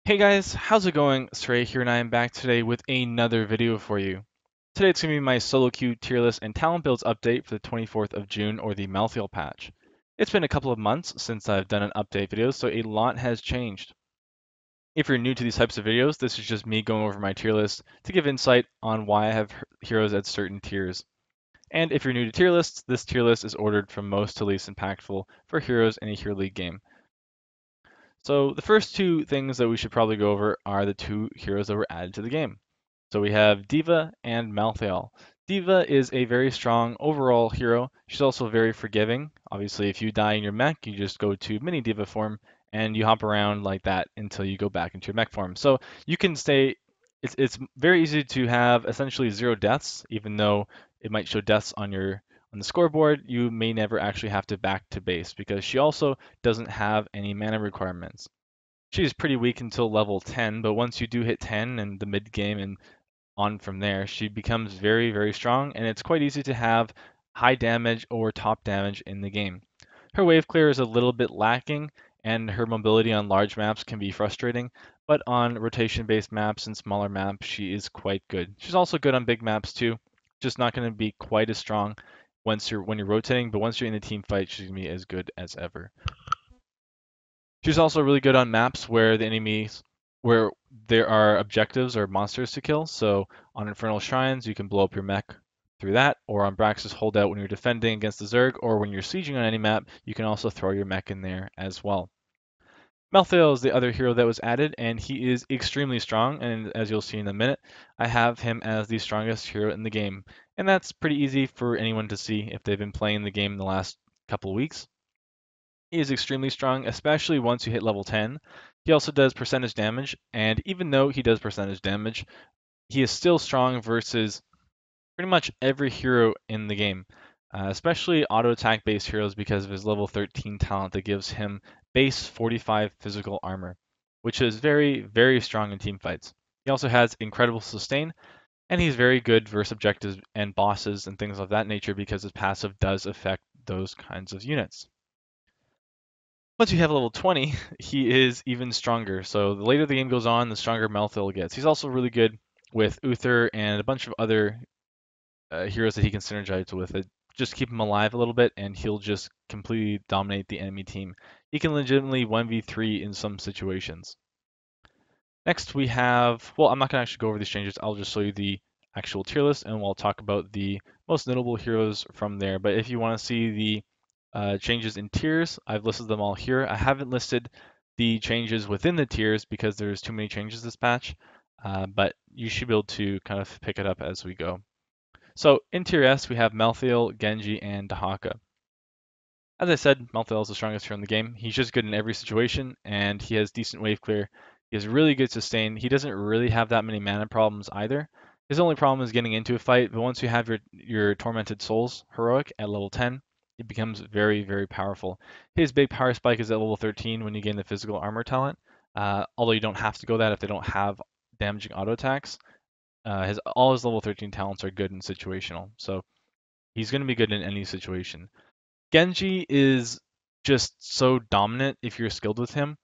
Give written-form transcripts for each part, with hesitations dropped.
Hey guys, how's it going? Srey here and I am back today with another video for you. Today it's going to be my solo queue tier list and talent builds update for the 24th of June or the Malthael patch. It's been a couple of months since I've done an update video, so a lot has changed. If you're new to these types of videos, this is just me going over my tier list to give insight on why I have heroes at certain tiers. And if you're new to tier lists, this tier list is ordered from most to least impactful for heroes in a Hero League game. So the first two things that we should probably go over are the two heroes that were added to the game. So we have Diva and Malthael. Diva is a very strong overall hero. She's also very forgiving. Obviously, if you die in your mech, you just go to mini Diva form and you hop around like that until you go back into your mech form. So you can stay. It's very easy to have essentially zero deaths, even though it might show deaths on the scoreboard. You may never actually have to back to base because she also doesn't have any mana requirements. She's pretty weak until level 10, but once you do hit 10 in the mid game and on from there, she becomes very, very strong, and it's quite easy to have high damage or top damage in the game. Her wave clear is a little bit lacking, and her mobility on large maps can be frustrating, but on rotation-based maps and smaller maps, she is quite good. She's also good on big maps too, just not going to be quite as strong when you're rotating, but once you're in the team fight, she's going to be as good as ever. She's also really good on maps where there are objectives or monsters to kill. So on Infernal Shrines, you can blow up your mech through that, or on Brax's Holdout when you're defending against the Zerg, or when you're sieging on any map, you can also throw your mech in there as well. Malthael is the other hero that was added, and he is extremely strong, and as you'll see in a minute, I have him as the strongest hero in the game. And that's pretty easy for anyone to see if they've been playing the game in the last couple of weeks. He is extremely strong, especially once you hit level 10. He also does percentage damage, and even though he does percentage damage, he is still strong versus pretty much every hero in the game, especially auto attack based heroes because of his level 13 talent that gives him base 45 physical armor, which is very, very strong in team fights. He also has incredible sustain, and he's very good versus objectives and bosses and things of that nature because his passive does affect those kinds of units. Once you have level 20, he is even stronger. So the later the game goes on, the stronger Malthael gets. He's also really good with Uther and a bunch of other heroes that he can synergize with. It just keep him alive a little bit, and he'll just completely dominate the enemy team. He can legitimately 1v3 in some situations. Next we have, well, I'm not going to actually go over these changes. I'll just show you the actual tier list, and we'll talk about the most notable heroes from there. But if you want to see the changes in tiers, I've listed them all here. I haven't listed the changes within the tiers because there's too many changes this patch, but you should be able to kind of pick it up as we go. So in tier S, we have Malthael, Genji, and Dahaka. As I said, Malthael is the strongest hero in the game. He's just good in every situation, and he has decent wave clear. He has really good sustain. He doesn't really have that many mana problems either. His only problem is getting into a fight, but once you have your Tormented Souls heroic at level 10, it becomes very, very powerful. His big power spike is at level 13 when you gain the physical armor talent, although you don't have to go that if they don't have damaging auto attacks. All his level 13 talents are good and situational, so he's going to be good in any situation. Genji is just so dominant if you're skilled with him.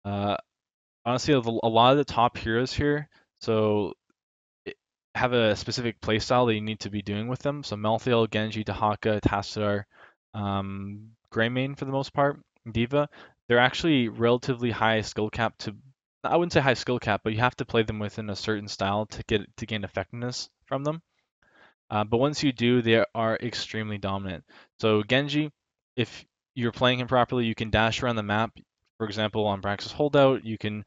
Uh, Honestly, a lot of the top heroes here, so have a specific playstyle that you need to be doing with them. So Malthael, Genji, Dahaka, Tassadar, Greymon for the most part, Diva, they're actually relatively high skill cap to. I wouldn't say high skill cap, but you have to play them within a certain style to gain effectiveness from them. But once you do, they are extremely dominant. So Genji, if you're playing him properly, you can dash around the map. For example, on Brax's Holdout, you can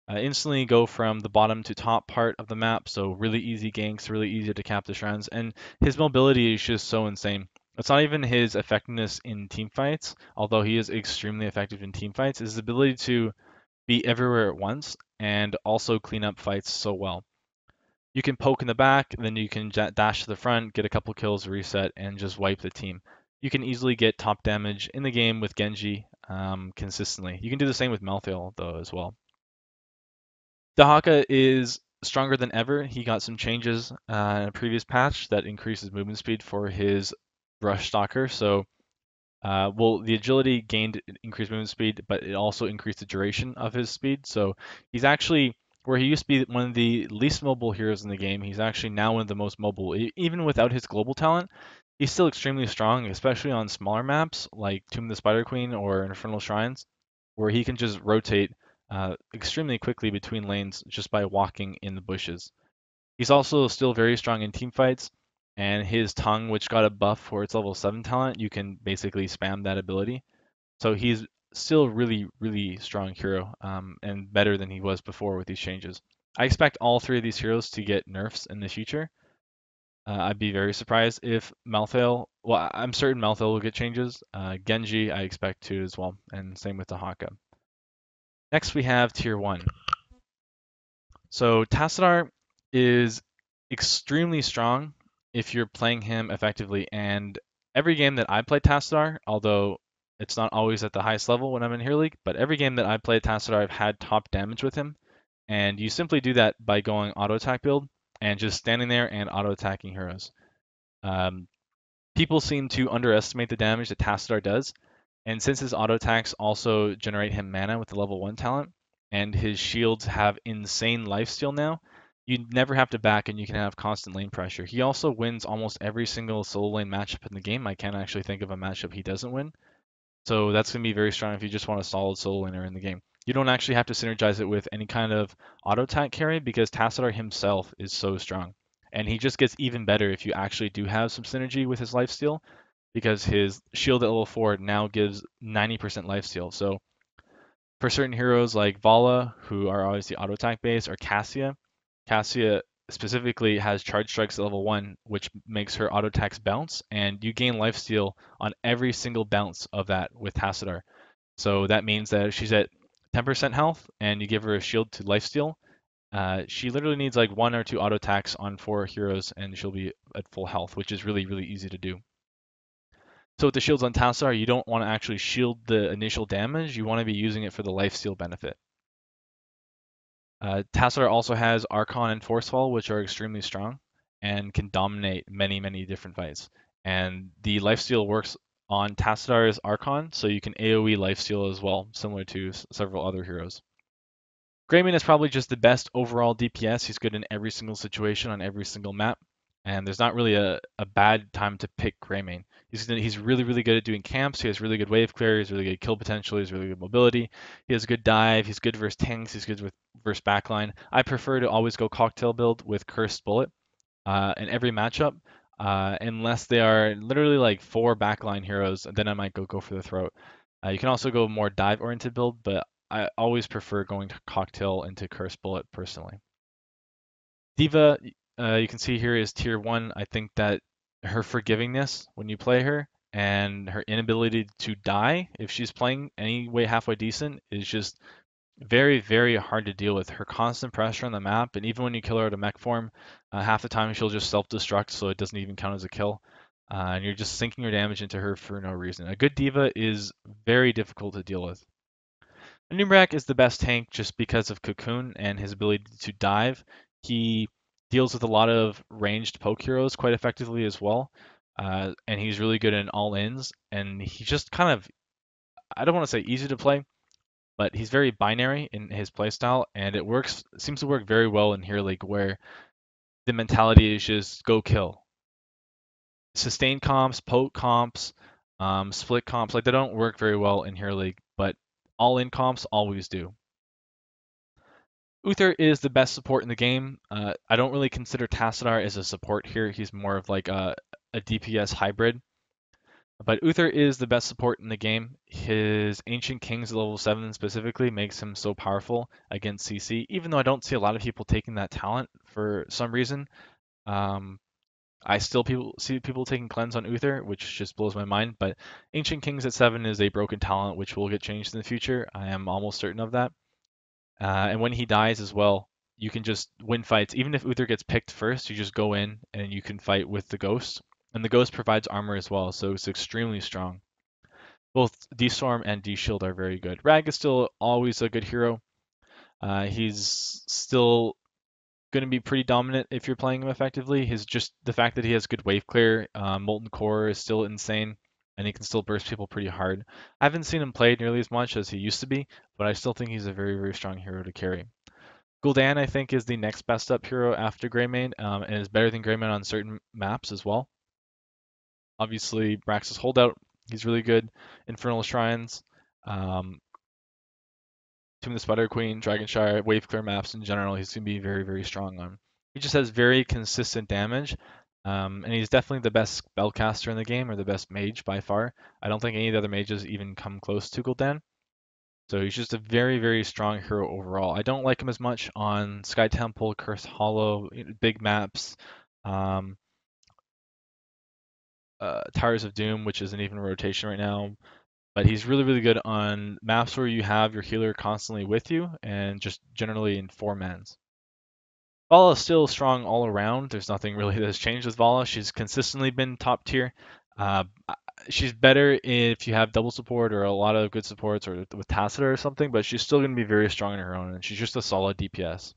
instantly go from the bottom to top part of the map. So really easy ganks, really easy to cap the shrines, and his mobility is just so insane. It's not even his effectiveness in team fights, although he is extremely effective in team fights. His ability to be everywhere at once and also clean up fights so well. You can poke in the back, then you can dash to the front, get a couple kills, reset, and just wipe the team. You can easily get top damage in the game with Genji consistently. You can do the same with Malthael, though, as well. Dahaka is stronger than ever. He got some changes in a previous patch that increases movement speed for his Brush Stalker, so Well, the agility gained increased movement speed, but it also increased the duration of his speed. So he's actually where he used to be one of the least mobile heroes in the game. He's actually now one of the most mobile. Even without his global talent, he's still extremely strong, especially on smaller maps like Tomb of the Spider Queen or Infernal Shrines, where he can just rotate extremely quickly between lanes just by walking in the bushes. He's also still very strong in team fights, and his tongue, which got a buff for its level 7 talent, you can basically spam that ability. So he's still really, really strong hero, and better than he was before with these changes. I expect all three of these heroes to get nerfs in the future. I'd be very surprised if Malthael, well, I'm certain Malthael will get changes. Genji, I expect to as well, and same with Dahaka. Next, we have Tier 1. So Tassadar is extremely strong if you're playing him effectively. And every game that I play Tassadar, although it's not always at the highest level when I'm in Hero League, but every game that I play Tassadar, I've had top damage with him. And you simply do that by going auto attack build and just standing there and auto attacking heroes. Um, People seem to underestimate the damage that Tassadar does, and since his auto attacks also generate him mana with the level 1 talent, and his shields have insane lifesteal now, you never have to back and you can have constant lane pressure. He also wins almost every single solo lane matchup in the game. I can't actually think of a matchup he doesn't win. So that's going to be very strong if you just want a solid solo laner in the game. You don't actually have to synergize it with any kind of auto attack carry because Tassadar himself is so strong. And he just gets even better if you actually do have some synergy with his lifesteal because his shield at level 4 now gives 90% lifesteal. So for certain heroes like Vala, who are obviously auto attack based, or Cassia specifically has charge strikes at level 1, which makes her auto attacks bounce, and you gain lifesteal on every single bounce of that with Tassadar. So that means that if she's at 10% health and you give her a shield to lifesteal, she literally needs like 1 or 2 auto attacks on 4 heroes and she'll be at full health, which is really, really easy to do. So with the shields on Tassadar, you don't want to actually shield the initial damage, you want to be using it for the lifesteal benefit. Tassadar also has Archon and Forcefall, which are extremely strong and can dominate many, many different fights. And the lifesteal works on Tassadar's Archon, so you can AoE lifesteal as well, similar to several other heroes. Greymon is probably just the best overall DPS. He's good in every single situation on every single map, and there's not really a bad time to pick Greymon. He's really, really good at doing camps. He has really good wave clear. He's really good kill potential. He's really good mobility. He has a good dive. He's good versus tanks. He's good with versus backline. I prefer to always go cocktail build with Cursed Bullet in every matchup, unless they are literally like 4 backline heroes. Then I might go for the throat. You can also go more dive oriented build, but I always prefer going to cocktail into Cursed Bullet personally. Diva, you can see here is tier 1. I think that her forgivingness when you play her and her inability to die if she's playing any way halfway decent is just very, very hard to deal with. Her constant pressure on the map, and even when you kill her at a mech form, half the time she'll just self-destruct, so it doesn't even count as a kill. And you're just sinking your damage into her for no reason. A good diva is very difficult to deal with. Numerak is the best tank just because of Cocoon and his ability to dive. He deals with a lot of ranged poke heroes quite effectively as well. And he's really good in all ins. And he's just kind of, I don't want to say easy to play, but he's very binary in his playstyle. And seems to work very well in Hero League where the mentality is just go kill. Sustain comps, poke comps, split comps, like they don't work very well in Hero League, but all in comps always do. Uther is the best support in the game. I don't really consider Tassadar as a support here. He's more of like a DPS hybrid. But Uther is the best support in the game. His Ancient Kings level 7 specifically makes him so powerful against CC, even though I don't see a lot of people taking that talent for some reason. I still see people taking cleanse on Uther, which just blows my mind. But Ancient Kings at 7 is a broken talent, which will get changed in the future. I am almost certain of that. And when he dies as well, you can just win fights. Even if Uther gets picked first, you just go in and you can fight with the Ghost. And the Ghost provides armor as well, so it's extremely strong. Both D-Storm and D-Shield are very good. Rag is still always a good hero. He's still going to be pretty dominant if you're playing him effectively. His just the fact that he has good wave clear, Molten Core is still insane. and he can still burst people pretty hard. I haven't seen him play nearly as much as he used to be, but I still think he's a very, very strong hero to carry. Gul'dan, I think, is the next best up hero after Greymon, and is better than Greymon on certain maps as well. Obviously, Brax's Holdout, he's really good. Infernal Shrines, um, Tomb of the Spider Queen, Dragonshire, Wave Clear maps in general, he's going to be very, very strong on. He just has very consistent damage, and he's definitely the best spellcaster in the game, or the best mage by far. I don't think any of the other mages even come close to Gul'dan. So he's just a very, very strong hero overall. I don't like him as much on Sky Temple, Cursed Hollow, big maps, um, Towers of Doom, which isn't even a rotation right now. But he's really, really good on maps where you have your healer constantly with you and just generally in four mans. Vala is still strong all around. There's nothing really that has changed with Vala. She's consistently been top tier. Uh, she's better if you have double support or a lot of good supports or with Tacita or something, but she's still going to be very strong on her own, and she's just a solid DPS.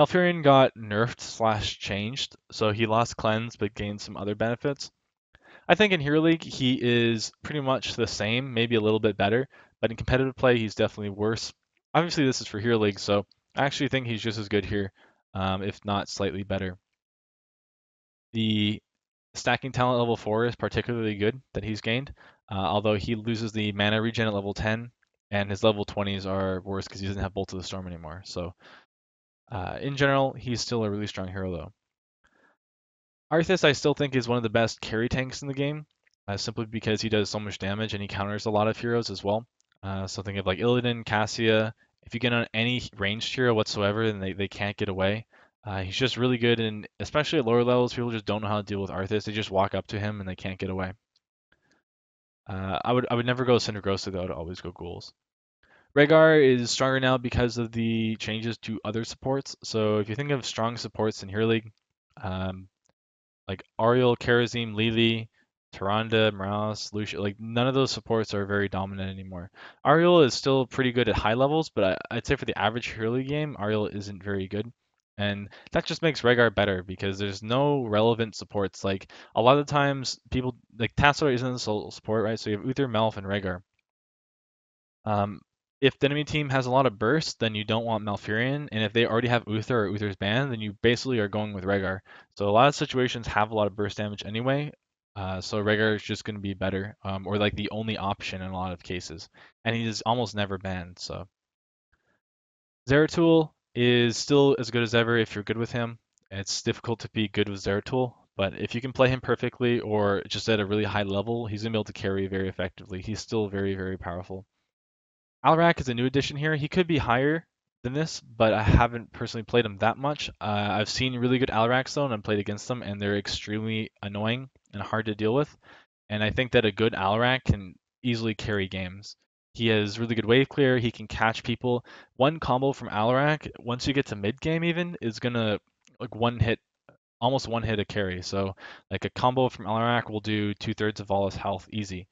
Malfurion got nerfed slash changed, so he lost cleanse but gained some other benefits. I think in Hero League he is pretty much the same, maybe a little bit better, but in competitive play he's definitely worse. Obviously this is for Hero League, so I actually think he's just as good here, if not slightly better. The stacking talent level 4 is particularly good that he's gained, although he loses the mana regen at level 10, and his level 20s are worse because he doesn't have Bolt of the Storm anymore. So in general, he's still a really strong hero though. Arthas I still think is one of the best carry tanks in the game, simply because he does so much damage and he counters a lot of heroes as well. So think of like Illidan, Cassia. If you get on any ranged hero whatsoever, then they can't get away. He's just really good, and especially at lower levels, people just don't know how to deal with Arthas. They just walk up to him and they can't get away. I would never go Cindergrosa though. I would always go Ghouls. Rhaegar is stronger now because of the changes to other supports. So if you think of strong supports in Hero League, um, like Ariel, Karazim, Lili, Tyrande, Morales, Lucia, like none of those supports are very dominant anymore. Ariel is still pretty good at high levels, but I'd say for the average Hero League game, Ariel isn't very good. And that just makes Rhaegar better because there's no relevant supports. Like a lot of the times, people like Tassor isn't a sole support, right? So you have Uther, Melf, and Rhaegar. Um, if the enemy team has a lot of burst, then you don't want Malfurion, and if they already have Uther or Uther's band, then you basically are going with Rhaegar. So a lot of situations have a lot of burst damage anyway, so Rhaegar is just going to be better, or like the only option in a lot of cases, and he's almost never banned. So Zeratul is still as good as ever if you're good with him. It's difficult to be good with Zeratul, but if you can play him perfectly or just at a really high level, he's gonna be able to carry very effectively. He's still very, very powerful. Alrak is a new addition here. He could be higher than this, but I haven't personally played him that much. I've seen really good Alraks though, and I've played against them, and they're extremely annoying and hard to deal with. And I think that a good Alrak can easily carry games. He has really good wave clear. He can catch people. One combo from Alrak, once you get to mid game even, is gonna like one hit, almost one hit a carry. So like a combo from Alrak will do 2/3 of all his health easy.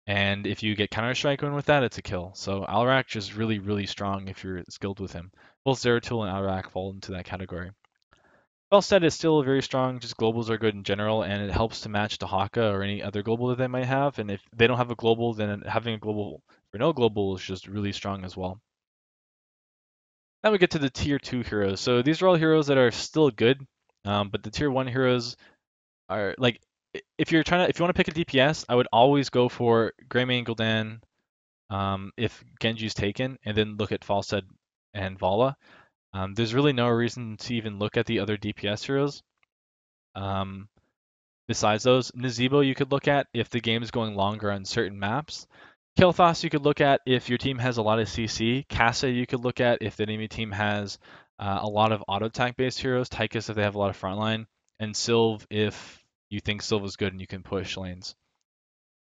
And if you get Counter-Strike going with that, it's a kill. So Alarak is really, really strong if you're skilled with him. Both Zeratul and Alarak fall into that category. Felstead is still very strong, just globals are good in general, and it helps to match Dahaka or any other global that they might have. And if they don't have a global, then having a global for no global is just really strong as well. Now we get to the tier 2 heroes. So these are all heroes that are still good, but the tier 1 heroes are like if you want to pick a DPS, I would always go for Greymon, Gul'dan, if Genji's taken, and then look at Falstead and Vala. There's really no reason to even look at the other DPS heroes. Um, besides those, Nazeebo you could look at if the game is going longer on certain maps. Kael'thas you could look at if your team has a lot of CC. Kassa you could look at if the enemy team has a lot of auto attack based heroes. Tychus if they have a lot of frontline. And Sylve if you think Sylve is good and you can push lanes.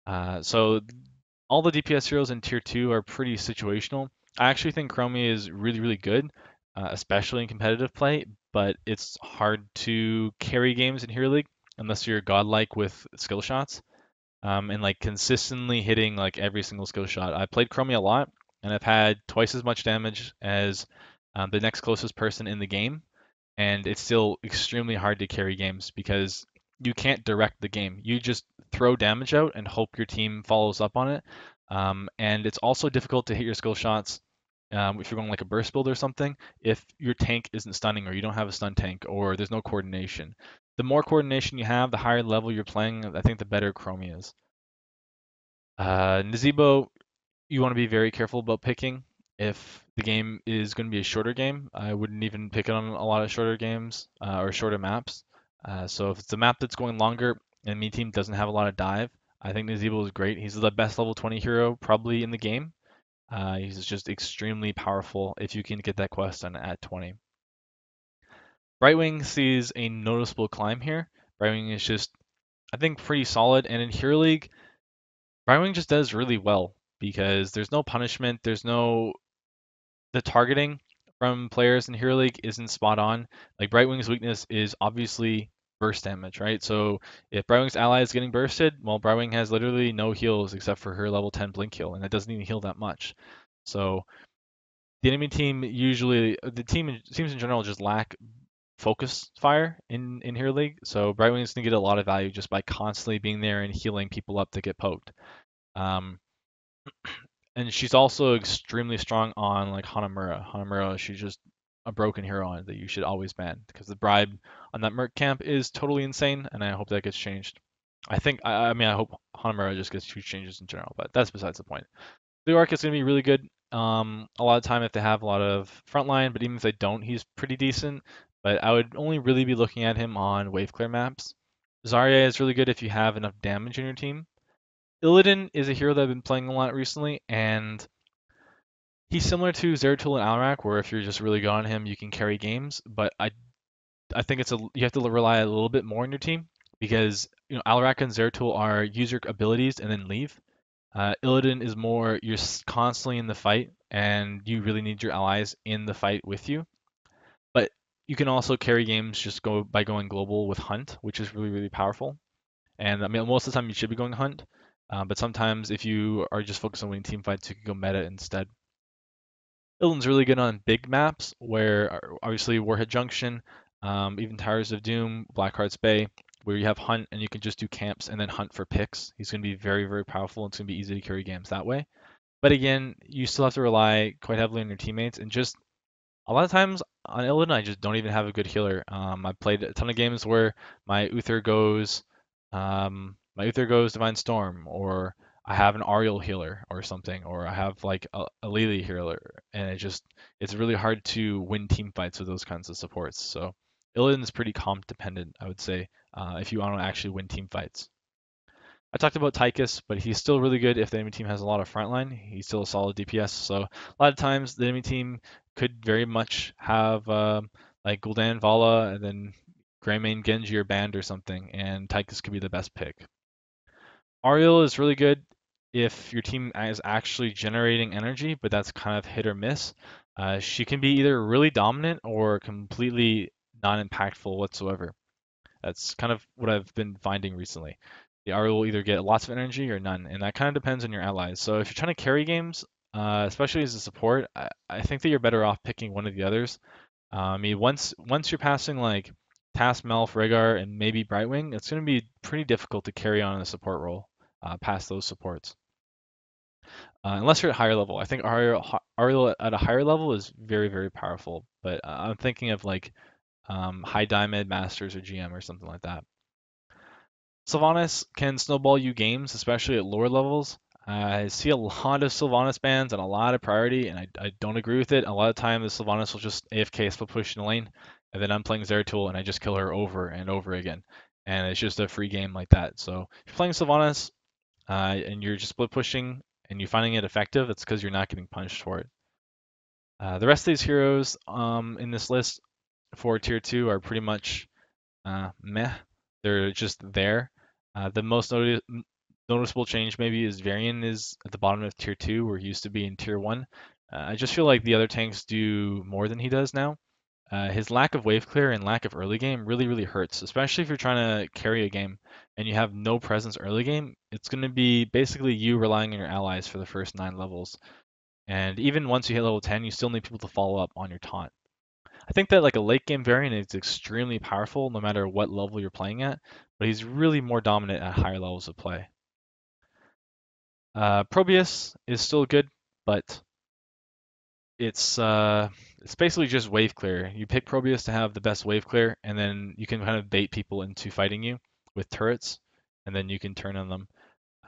So all the DPS heroes in tier 2 are pretty situational. I actually think Chromie is really, really good, especially in competitive play, but it's hard to carry games in Hero League unless you're godlike with skill shots, and like consistently hitting like every single skill shot. I played Chromie a lot, and I've had twice as much damage as the next closest person in the game, and it's still extremely hard to carry games because you can't direct the game. You just throw damage out and hope your team follows up on it. And it's also difficult to hit your skill shots if you're going like a burst build or something, if your tank isn't stunning or you don't have a stun tank or there's no coordination. The more coordination you have, the higher level you're playing, I think the better Chromie is. Nazeebo, you want to be very careful about picking. If the game is going to be a shorter game, I wouldn't even pick it on a lot of shorter games or shorter maps. So if it's a map that's going longer and me team doesn't have a lot of dive, I think Nazeebo is great. He's the best level 20 hero probably in the game. He's just extremely powerful if you can get that quest done at 20. Brightwing sees a noticeable climb here. Brightwing is just, I think, pretty solid. And in Hero League, Brightwing just does really well because there's no punishment. The targeting from players in Hero League isn't spot on. Like Brightwing's weakness is obviously burst damage, right? So if Brightwing's ally is getting bursted, well, Brightwing has literally no heals except for her level 10 blink heal, and it doesn't even heal that much. So the enemy team usually, teams in general just lack focus fire in Hero League. So Brightwing's gonna get a lot of value just by constantly being there and healing people up that get poked. Um, and she's also extremely strong on like Hanamura. Hanamura, she's just a broken hero on it that you should always ban because the bribe on that Merc camp is totally insane, and I hope that gets changed. I mean, I hope Hanamura just gets huge changes in general, but that's besides the point. The Arc is going to be really good. A lot of time if they have a lot of frontline, but even if they don't, he's pretty decent. But I would only really be looking at him on wave clear maps. Zarya is really good if you have enough damage in your team. Illidan is a hero that I've been playing a lot recently, and he's similar to Zeratul and Alarak, where if you're just really good on him, you can carry games. But I think you have to rely a little bit more on your team because Alarak and Zeratul are use your abilities and then leave. Illidan is more you're constantly in the fight, and you really need your allies in the fight with you. But you can also carry games just by going global with Hunt, which is really really powerful. And I mean, most of the time you should be going Hunt, but sometimes if you are just focused on winning team fights, you can go meta instead. Illidan's really good on big maps, where obviously Warhead Junction, even Towers of Doom, Blackheart's Bay, where you have Hunt and you can just do camps and then hunt for picks. He's going to be very, very powerful. And it's going to be easy to carry games that way. But again, you still have to rely quite heavily on your teammates and just a lot of times on Illidan, I just don't even have a good healer. I've played a ton of games where my Uther goes Divine Storm, or I have an Ariel healer or something, or I have like a Lily healer, and it's really hard to win team fights with those kinds of supports. So Illidan is pretty comp dependent, I would say, if you want to actually win team fights. I talked about Tychus, but he's still really good if the enemy team has a lot of frontline. He's still a solid DPS. So a lot of times the enemy team could very much have like Gul'dan, Vala, and then Greymon, Genji, or Band or something, and Tychus could be the best pick. Ariel is really good if your team is actually generating energy, but that's kind of hit or miss. She can be either really dominant or completely non-impactful whatsoever. That's kind of what I've been finding recently. The Ariel will either get lots of energy or none, and that kind of depends on your allies. So if you're trying to carry games, especially as a support, I think that you're better off picking one of the others. I mean, once you're passing like Task, Melf, Rhaegar, and maybe Brightwing, it's going to be pretty difficult to carry on in a support role past those supports. Unless you're at higher level. I think Ariel at a higher level is very, very powerful, but I'm thinking of like High Diamond, Masters, or GM or something like that. Sylvanas can snowball you games, especially at lower levels. I see a lot of Sylvanas bans and a lot of priority, and I don't agree with it. A lot of time, the Sylvanas will just AFK split push in the lane, and then I'm playing Zeratul and I just kill her over and over again. And it's just a free game like that. So if you're playing Sylvanas and you're just split pushing and you're finding it effective, it's because you're not getting punished for it. The rest of these heroes in this list for tier 2 are pretty much meh. They're just there. The most noticeable change maybe is Varian is at the bottom of tier 2 where he used to be in tier 1. I just feel like the other tanks do more than he does now. His lack of wave clear and lack of early game really, really hurts, especially if you're trying to carry a game and you have no presence early game. It's going to be basically you relying on your allies for the first 9 levels. And even once you hit level 10, you still need people to follow up on your taunt. I think that like a late game variant is extremely powerful no matter what level you're playing at, but he's really more dominant at higher levels of play. Proteus is still good, but it's basically just wave clear. You pick Proteus to have the best wave clear, and then you can kind of bait people into fighting you with turrets, and then you can turn on them.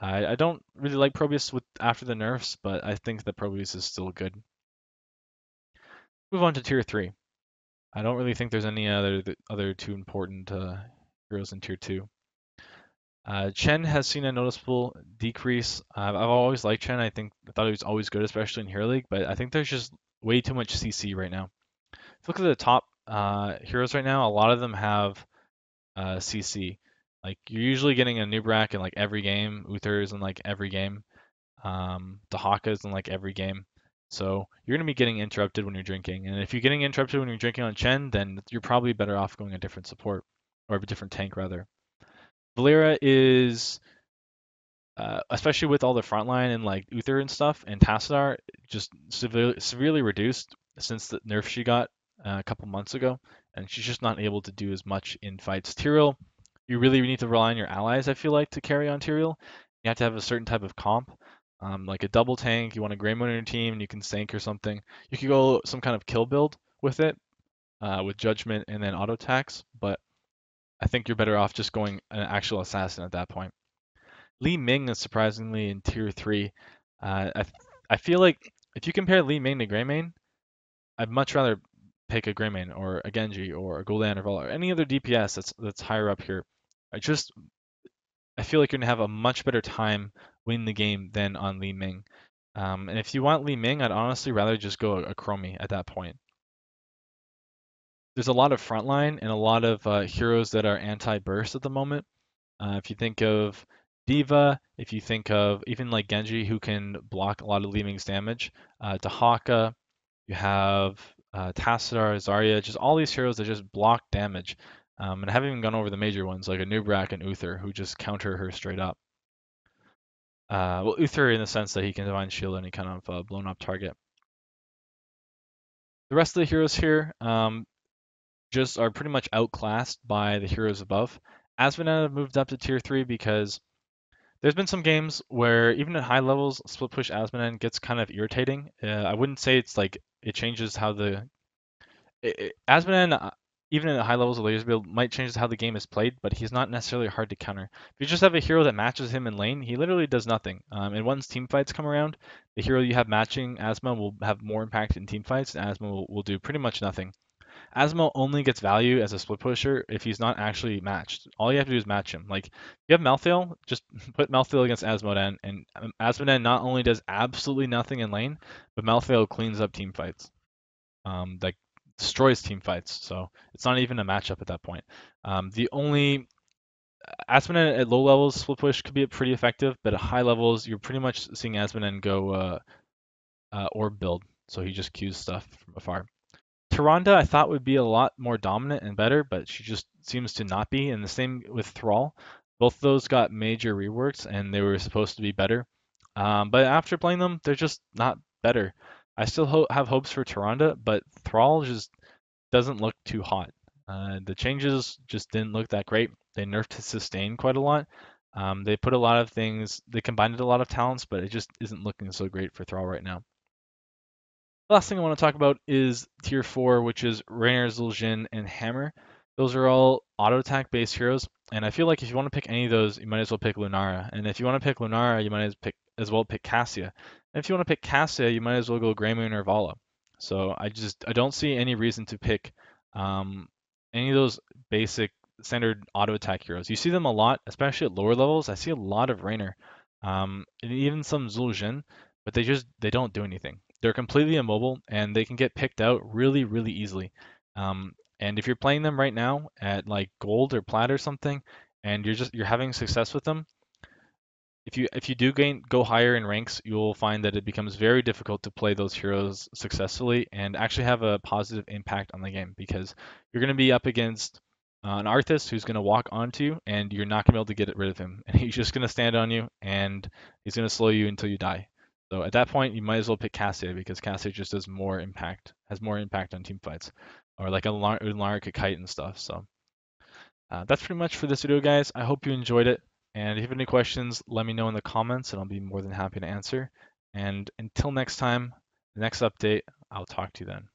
I don't really like Proteus with after the nerfs, but I think that Proteus is still good. Move on to tier 3. I don't really think there's any other too important heroes in tier 2. Chen has seen a noticeable decrease. I've always liked Chen. I thought he was always good, especially in Hero League, but I think there's just way too much CC right now. If you look at the top heroes right now, a lot of them have CC. Like you're usually getting a Nubrac in like every game, Uther's in like every game, Dahaka's in like every game. So you're gonna be getting interrupted when you're drinking, and if you're getting interrupted when you're drinking on Chen, then you're probably better off going a different support or a different tank rather. Valera is especially with all the frontline and like Uther and stuff, and Tassadar just severely reduced since the nerf she got a couple months ago, and she's just not able to do as much in fights. Tyrael, you really need to rely on your allies, I feel like, to carry on Tyrael. You have to have a certain type of comp, like a double tank. You want a Greymon on your team, and you can Sank or something. You could go some kind of kill build with it, with Judgment and then auto attacks, but I think you're better off just going an actual assassin at that point. Li Ming is surprisingly in tier 3. I feel like if you compare Li Ming to Greymon, I'd much rather pick a Greymon or a Genji or a Gul'dan or Valla or any other DPS that's higher up here. I feel like you're gonna have a much better time winning the game than on Li Ming. And if you want Li Ming, I'd honestly rather just go a Chromie at that point. There's a lot of frontline and a lot of heroes that are anti-burst at the moment. If you think of Diva, if you think of even like Genji, who can block a lot of Li Ming's damage, Dahaka, you have Tassadar, Zarya, just all these heroes that just block damage. And I haven't even gone over the major ones like a Nubrak and Uther, who just counter her straight up. Well, Uther in the sense that he can Divine Shield any kind of blown up target. The rest of the heroes here just are pretty much outclassed by the heroes above. Asmonette moved up to tier 3 because there's been some games where even at high levels, split push Asmonette gets kind of irritating. I wouldn't say it's like it changes how Asmonette, even at high levels of laser build, might change how the game is played, but he's not necessarily hard to counter. If you just have a hero that matches him in lane, he literally does nothing. And once team fights come around, the hero you have matching Asmo will have more impact in team fights, and Asmo will do pretty much nothing. Asmo only gets value as a split pusher if he's not actually matched. All you have to do is match him. Like, if you have Malthael, just put Malthael against Asmodee, and Asmodee not only does absolutely nothing in lane, but Malthael cleans up team fights. Like, destroys team fights, so it's not even a matchup at that point. The only Asmodee at low levels, split push could be pretty effective, but at high levels, you're pretty much seeing Asmodee go orb build, so he just queues stuff from afar. Tyrande I thought would be a lot more dominant and better, but she just seems to not be. And the same with Thrall. Both of those got major reworks and they were supposed to be better. But after playing them, they're just not better. I still have hopes for Tyrande, but Thrall just doesn't look too hot. The changes just didn't look that great. They nerfed his sustain quite a lot. They put a lot of things, they combined a lot of talents, but it just isn't looking so great for Thrall right now. Last thing I want to talk about is tier 4, which is Raynor, Zul'jin, and Hammer. Those are all auto attack based heroes, and I feel like if you want to pick any of those, you might as well pick Lunara. And if you want to pick Lunara, you might as well pick Cassia. And if you want to pick Cassia, you might as well go Greymon or Valla. So I don't see any reason to pick any of those basic standard auto attack heroes. You see them a lot, especially at lower levels. I see a lot of Raynor, and even some Zul'jin, but they don't do anything. They're completely immobile and they can get picked out really, really easily. And if you're playing them right now at like gold or plat or something, and you're having success with them, if you do go higher in ranks, you'll find that it becomes very difficult to play those heroes successfully and actually have a positive impact on the game because you're going to be up against an Arthas who's going to walk onto you and you're not going to be able to get rid of him. And he's just going to stand on you and he's going to slow you until you die. So at that point, you might as well pick Cassia because Cassia just does more impact, has more impact on team fights, or like a Unlar could kite and stuff. So that's pretty much for this video, guys. I hope you enjoyed it. And if you have any questions, let me know in the comments, and I'll be more than happy to answer. And until next time, the next update, I'll talk to you then.